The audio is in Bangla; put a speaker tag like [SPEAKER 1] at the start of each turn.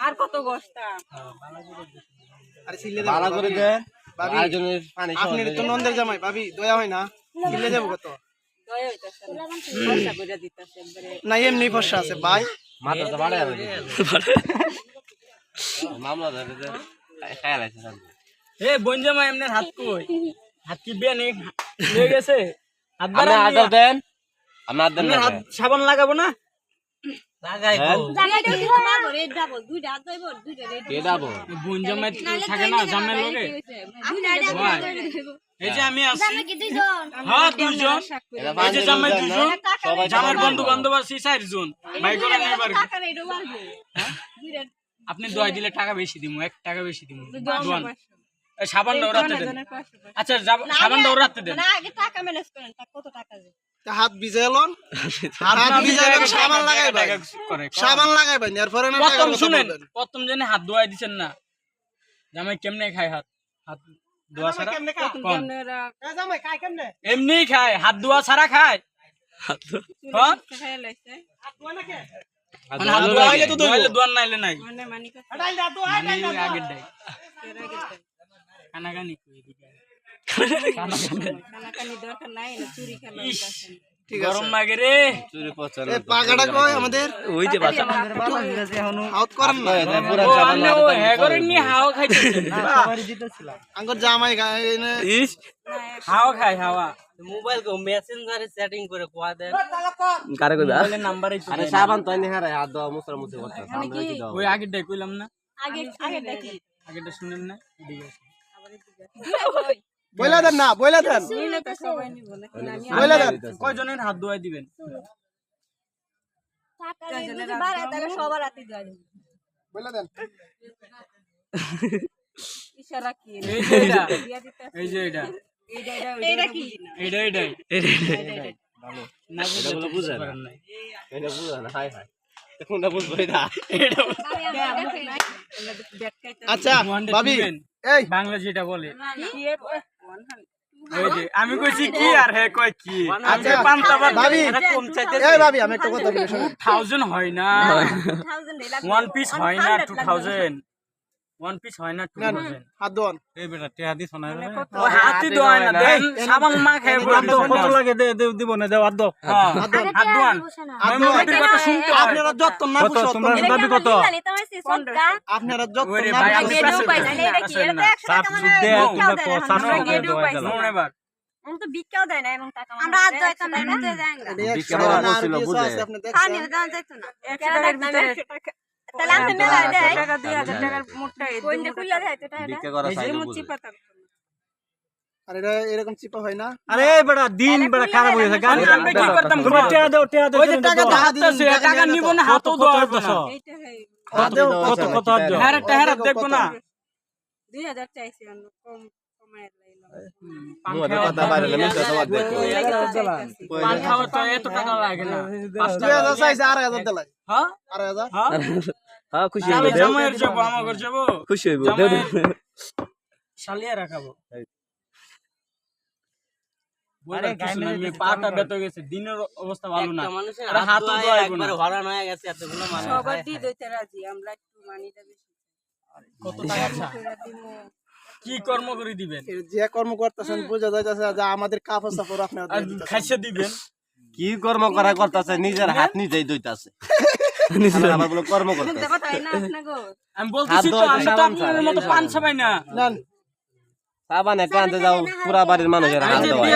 [SPEAKER 1] আর কত গোস্তা
[SPEAKER 2] আরে সিলে ভালো করে দেন ভাবি আয়োজনের পানি আপনি তো নন্দের জামাই ভাবি দয়া হয় না সিলে দেব কত
[SPEAKER 1] দয়া হইতাছে ফর্সা কইরা দিতাছে একবারে
[SPEAKER 2] না এমনি ফর্সা আছে ভাই
[SPEAKER 3] মাথা তো বাড়ে আর মামলা ধরে দে খায়াল আছে
[SPEAKER 4] এ বোন জামাই এমনের হাত কই হাত কি বেনে লয়ে গেছে হাত
[SPEAKER 3] আপনি আদর দেন আপনি আদর দেন
[SPEAKER 4] হাত সাবান লাগাবো না
[SPEAKER 3] লাগাইবো
[SPEAKER 1] জামাইটা কি মারবো রেড ডাবল দুইটা হাত ধইবো দুইটা রেড
[SPEAKER 3] কে দাবো
[SPEAKER 4] বোন জামাই থাকে না জামাই লগে এই যে আমি আছি হ্যাঁ দুইজন এই যে জামাই দুইজন জামাইর বন্ধু বান্ধব আছে 4 জন ভাই করে নেবার
[SPEAKER 1] টাকা রেডও মারবো দুইটা
[SPEAKER 4] আপনি দোয়া দিলে টাকা বেশি দিমু 1 টাকা বেশি দিমু দোয়ান এই সাবান দৌড়াতে দেন আচ্ছা সাবান দৌড়াতে দেন
[SPEAKER 1] না আগে টাকা ম্যানেজ করেন কত টাকা যায়
[SPEAKER 2] হাত ভিজাইলন হাত ভিজাইলে সাবান লাগাইবা সাবান লাগাইবা এরপরে না
[SPEAKER 4] প্রথম শুনেন প্রথম জেনে হাত ধোয়াই দিবেন না জামাই কেমনে খায় হাত ধোয়া ছাড়া কোন
[SPEAKER 2] জামাই খায় কেমনে
[SPEAKER 4] এমনি খায় হাত ধোয়া ছাড়া খায় হ্যাঁ
[SPEAKER 1] খায় লাইছে
[SPEAKER 2] হাত ধোয়া না কে
[SPEAKER 4] হাত ধোয়া হইলে তো দোয়ান নাইলে নাই
[SPEAKER 1] মানে মানিক
[SPEAKER 2] হটাই দা তো
[SPEAKER 4] আগের ডাই কানাকানি কই দিকে
[SPEAKER 1] কানাকানি দরকার নাই না চুরি খেলা হইতাছে
[SPEAKER 2] ঠিক আছে
[SPEAKER 4] গরম লাগে রে
[SPEAKER 3] চুরি পছন্দ
[SPEAKER 2] এই পাকাটা কই আমাদের
[SPEAKER 4] ওই যে বাচ্চা
[SPEAKER 2] আউট করেন না
[SPEAKER 3] পুরা
[SPEAKER 4] ও
[SPEAKER 3] সাবান
[SPEAKER 4] আপনি ও হেগরে নি হাওয়া খাইতেছেন
[SPEAKER 2] আঙ্গুর জামাই গায়নে
[SPEAKER 4] ইস হাওয়া খায় হাওয়া
[SPEAKER 5] মোবাইল को মেসেঞ্জারে সেটিং করে কোয়া দেন
[SPEAKER 4] কারে কইবা মোবাইলের নাম্বার এই
[SPEAKER 3] আরে সাবান তো এনে হারায় হাত দাও মুছরা মুছে করতে সামনে কি দাও
[SPEAKER 4] ওই আগের ডাই কইলাম না
[SPEAKER 1] আগে দেখি
[SPEAKER 4] আগেরটা শুনেন না এদিকে আছে
[SPEAKER 2] বইলা দেন না বইলা দেন
[SPEAKER 1] নিলে তো সবাই নিব নাকি আমি
[SPEAKER 2] বইলা দেন
[SPEAKER 4] কয়জনের হাত ধোয়াই দিবেন
[SPEAKER 1] টাকা যদি বাড়ায় তাহলে সবার হাতে দেওয়া যাবে
[SPEAKER 2] বইলা দেন
[SPEAKER 1] ইশারা কি
[SPEAKER 4] এই যে এটা
[SPEAKER 1] দিয়া দিতেছে
[SPEAKER 4] এই যে এটা
[SPEAKER 1] এইটা কি
[SPEAKER 4] এইটাই
[SPEAKER 3] ভালো
[SPEAKER 4] না
[SPEAKER 3] এটা বলে বুঝা না
[SPEAKER 4] বুঝার নাই
[SPEAKER 3] এটা বুঝা না হাই হাই কোনটা বুঝবো এটা
[SPEAKER 4] এটা
[SPEAKER 2] আচ্ছা ভাবি এই
[SPEAKER 4] বাংলা যেটা বলে এই যে আমি কইছি কি আর হে কয় কি
[SPEAKER 2] আচ্ছা
[SPEAKER 4] পান্তাবাদ
[SPEAKER 2] ভাবি
[SPEAKER 5] কম চাইতে
[SPEAKER 2] এই ভাবি আমি একটা কথা বলি শুনুন
[SPEAKER 4] 2000 হয় না 1 পিস হয় না 2000 1 পিস হয় না 2000
[SPEAKER 2] হাত ধোন
[SPEAKER 3] এই বেটা টিয়া দি শোনা রে
[SPEAKER 4] ও হাতি দোয় না দেন সাবান মা খায়
[SPEAKER 3] কত লাগে দে দিব না দাও আদ
[SPEAKER 4] হ্যাঁ হাত দোয়ান আমি মোবাইলের কথা শুনতে হয়
[SPEAKER 2] আপনারা যত না
[SPEAKER 3] কত তোমরা দাবি কত
[SPEAKER 2] আপনারা যত
[SPEAKER 4] ওরে
[SPEAKER 2] না
[SPEAKER 4] ভাই আমি
[SPEAKER 1] গেডু পাইছে না এটা কি এটা তো 100 টাকা মানে
[SPEAKER 3] তোমরা কো
[SPEAKER 1] আমরা গেডু পাইছি
[SPEAKER 4] শুনুন এবার
[SPEAKER 1] আমি তো বিক্কাও দেয় না এবং টাকা আমরা আজ যাইতাম না এটা যাঙ্গা
[SPEAKER 3] বিক্রম বলছিল বুঝে
[SPEAKER 2] আপনি
[SPEAKER 1] খানি
[SPEAKER 2] দেখছেন
[SPEAKER 1] দাও যাইতো না 100 টাকার ভিতরে তাহলে আমি মেলা দেয় টাকা 2000 টাকার মোটা কোইনটা কইলা দেয় তো এটা
[SPEAKER 3] ভিক্ষা করা চাই বুঝে
[SPEAKER 2] আর এটা এরকম চিপা হয় না
[SPEAKER 3] আরে বেটা দিন বেটা খারাপ হয়ে গেছে গাড়ি
[SPEAKER 4] আমরা কি করতাম
[SPEAKER 3] তোমরা টিয়া দাও
[SPEAKER 4] ওই যে টাকা হাতছে টাকা নিব না হাতও দেওয়া হবে না
[SPEAKER 1] এইটা হয়
[SPEAKER 3] কত কত দাও
[SPEAKER 4] হ্যাঁ টাকা দেখবো না
[SPEAKER 1] 2000 চাইছি আমি কম কমায় লাইলাম
[SPEAKER 3] মুতে কথা বাইরে মিটা দাও দেখো
[SPEAKER 4] পান খাওয়া তো এত টাকা লাগে না
[SPEAKER 2] 2000 চাইছে 8000 দিলাই
[SPEAKER 4] হ্যাঁ
[SPEAKER 2] 8000
[SPEAKER 4] হ্যাঁ
[SPEAKER 3] হ্যাঁ খুশি
[SPEAKER 4] তাহলে জামাইয়ের যাব আমার যাব
[SPEAKER 3] খুশি হইব
[SPEAKER 4] শালিয়া রাখাবো আরে গাইনে আমি পাটা বেত গেছে দিনের অবস্থা ভালো না
[SPEAKER 5] মানুষের
[SPEAKER 4] আরে
[SPEAKER 5] হাত
[SPEAKER 4] হাতও
[SPEAKER 5] ধোয়া
[SPEAKER 4] ধোয়াইবো
[SPEAKER 5] একবার
[SPEAKER 4] না
[SPEAKER 5] হরান হয়ে গেছে এতগুলো মানুষ
[SPEAKER 1] সবার দি দইতে রাজি আমরা একটু মানিটা বেশি
[SPEAKER 4] কত টাকা
[SPEAKER 1] কইরা দিমু
[SPEAKER 4] কি কর্ম করে দিবেন
[SPEAKER 2] যে কর্ম করতেছেন বোঝা যাইতেছে যে আমাদের কাপড় সাপড় আপনারা
[SPEAKER 4] আর খাইছে দিবেন
[SPEAKER 3] কি কর্ম করা করতেছে নিজের হাত নিজেই দইতাছে আমার বলে কর্ম করতেছে
[SPEAKER 1] কথা হয় না আপনাগো
[SPEAKER 4] আমি বলতেছি তো আমি তো আপনাদের মতো পান ছাপাই না
[SPEAKER 2] নেন
[SPEAKER 3] সাবান একটা আনতে যাও পুরা বাড়ির মানুষের হাত দেওয়া